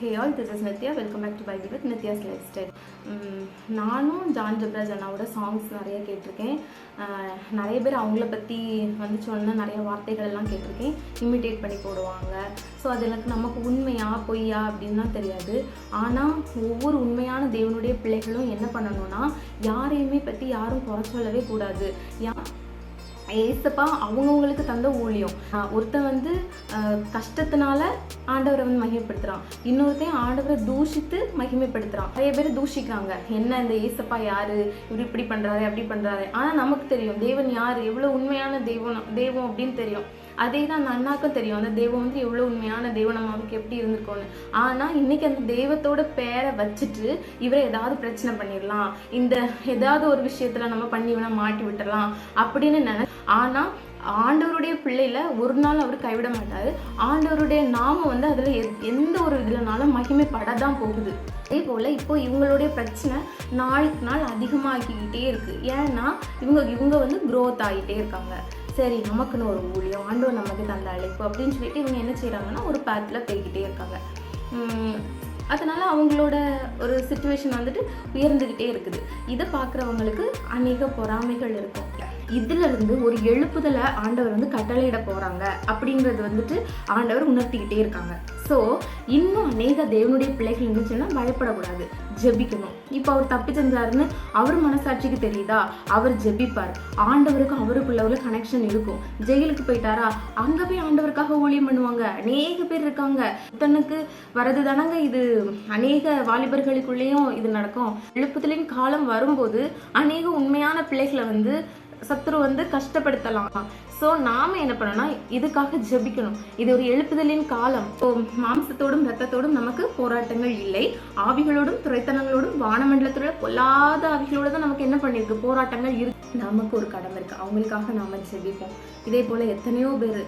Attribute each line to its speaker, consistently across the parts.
Speaker 1: Hey all, this is Nithya. Welcome back to Bible with Nithya's Lifestyle. நானும் John Jebaraj அண்ணாவோட songs நிறைய கேட்டிருக்கேன். நிறைய பேர் அவங்கள பற்றி வந்து சொன்ன நிறைய வார்த்தைகள் எல்லாம் கேட்டிருக்கேன். இமிட்டேட் பண்ணி போடுவாங்க. ஸோ அது எனக்கு நமக்கு உண்மையா பொய்யா அப்படின்னு தான் தெரியாது. ஆனால் ஒவ்வொரு உண்மையான தேவனுடைய பிள்ளைகளும் என்ன பண்ணணும்னா, யாரையுமே பற்றி யாரும் குறை சொல்லவே கூடாது. ஏசப்பா அவங்கவுங்களுக்கு தந்த ஊழியம். ஒருத்தன் வந்து கஷ்டத்தினால ஆண்டவரை வந்து மகிமைப்படுத்துறான், இன்னொருத்தையும் ஆண்டவரை தூஷித்து மகிமைப்படுத்துறான். நிறைய பேர் தூஷிக்கிறாங்க, என்ன இந்த ஏசப்பா யாரு, இப்படி பண்றாரு அப்படி பண்றாரு. ஆனா நமக்கு தெரியும் தேவன் யாரு, எவ்வளவு உண்மையான தெய்வம் அப்படின்னு தெரியும். அதே தான் அந்த அண்ணாக்கும் தெரியும், அந்த தெய்வம் வந்து எவ்வளோ உண்மையான தெய்வம், நம்ம அவருக்கு எப்படி இருந்திருக்கோன்னு. ஆனால் இன்னைக்கு அந்த தெய்வத்தோட பேரை வச்சுட்டு இவரை ஏதாவது பிரச்சனை பண்ணிடலாம், இந்த ஏதாவது ஒரு விஷயத்துல நம்ம பண்ணி வேணா மாட்டி விட்டுறலாம் அப்படின்னு ஆனால் ஆண்டவருடைய பிள்ளையில ஒரு நாள் அவர் கைவிட மாட்டாரு. ஆண்டவருடைய நாமம் வந்து அதுல எந்த ஒரு இதுலனாலும் மகிமைப்படதான் போகுது. அதே போல இப்போ இவங்களுடைய பிரச்சனை நாளுக்கு நாள் அதிகமாகிக்கிட்டே இருக்கு. ஏன்னா இவங்க வந்து க்ரோத் ஆகிட்டே இருக்காங்க. சரி, நமக்குன்னு ஒரு ஊழியம், ஆண்டவர் நமக்கு தந்த அழைப்பு அப்படின்னு சொல்லிட்டு இவங்க என்ன செய்யறாங்கன்னா ஒரு பாத்தில் போய்கிட்டே இருக்காங்க. அதனால அவங்களோட ஒரு சிச்சுவேஷன் வந்துட்டு உயர்ந்துகிட்டே இருக்குது. இதை பார்க்குறவங்களுக்கு அநேக பொறாமைகள் இருக்கும். இதுல இருந்து ஒரு எழுப்புதலை ஆண்டவர் வந்து கட்டளையிட போறாங்க அப்படிங்கிறது வந்துட்டு ஆண்டவர் உணர்த்திக்கிட்டே இருக்காங்க. ஸோ இன்னும் அநேக தேவனுடைய பிள்ளைகள் இருந்துச்சுன்னா பயப்படக்கூடாது, ஜெபிக்கணும். இப்போ அவர் தப்பு செஞ்சாருன்னு அவர் மனசாட்சிக்கு தெரியுதா, அவர் ஜெபிப்பார். ஆண்டவருக்கும் அவருக்குள்ள ஒரு கனெக்ஷன் இருக்கும். ஜெயிலுக்கு போயிட்டாரா, அங்க போய் ஆண்டவருக்காக ஊழியம் பண்ணுவாங்க. அநேக பேர் இருக்காங்க. தனக்கு வரது தானங்க இது, அநேக வாலிபர்களுக்குள்ளேயும் இது நடக்கும். எழுப்புதலின் காலம் வரும்போது அநேக உண்மையான பிள்ளைகளை வந்து சத்துரு வந்து கஷ்டப்படுத்தலாம். ஸோ நாம என்ன பண்ணணும்னா இதுக்காக ஜெபிக்கணும். இது ஒரு எழுப்புதலின் காலம். மாம்சத்தோடும் ரத்தத்தோடும் நமக்கு போராட்டங்கள் இல்லை, ஆவிகளோடும் துரைத்தனங்களோடும் வானமண்டலத்தோட பொல்லாத ஆவிகளோட தான் நமக்கு என்ன பண்ணிருக்கு, போராட்டங்கள் இருக்கு. நமக்கு ஒரு கடமை இருக்கு, அவங்களுக்காக நாம ஜெபிப்போம். இதே போல எத்தனையோ பேர்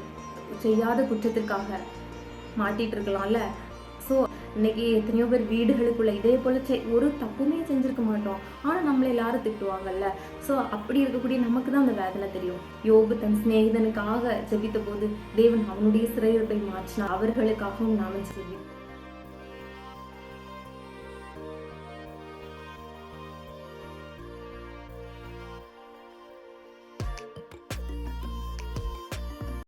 Speaker 1: செய்யாத குற்றத்திற்காக மாட்டிட்டு இருக்கலாம்ல. ஸோ இன்னைக்கு எத்தனையோ பேர் வீடுகளுக்குள்ள இதே போல ஒரு தப்புமே செஞ்சிருக்க மாட்டோம், ஆனால் நம்மளை எல்லாரும் திட்டுவாங்கல்ல. ஸோ அப்படி இருக்கக்கூடிய நமக்கு தான் அந்த வேதனை தெரியும். யோபு தன் சிநேகிதனுக்காக ஜெபித்த போது தேவன் அவனுடைய சிறையிருப்பை மாற்றினா, அவர்களுக்காகவும் நாம ஜெபிப்போம்.